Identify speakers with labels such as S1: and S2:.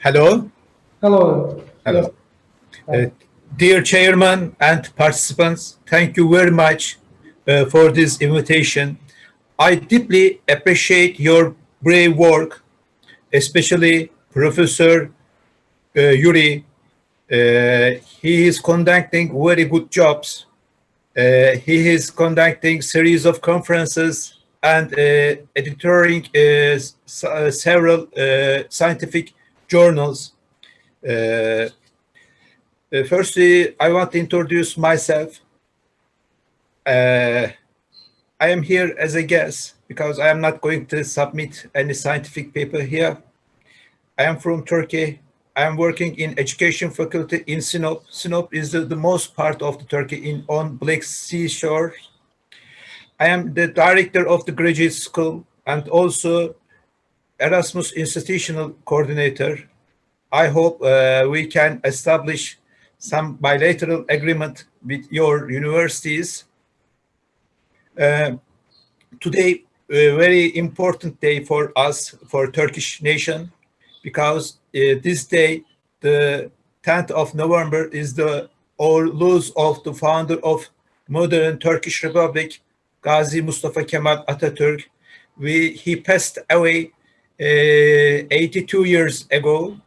S1: Hello.
S2: Hello. Yes.
S1: Hello. Uh, Dear Chairman and participants, thank you very much for this invitation. I deeply appreciate your brave work, especially Professor Yuri. He is conducting very good jobs. He is conducting series of conferences and editing several scientific journals. Uh, Firstly, I want to introduce myself. Uh, I am here as a guest because I am not going to submit any scientific paper here. I am from Turkey. I am working in education faculty in Sinop. Sinop is the most part of the Turkey on Black Sea shore. I am the director of the graduate school and also Erasmus institutional coordinator. I hope we can establish some bilateral agreement with your universities. Uh, Today, a very important day for us, for Turkish nation, because this day, the 10th of November, is the or lose of the founder of modern Turkish Republic, Gazi Mustafa Kemal Atatürk. He passed away 82 years ago.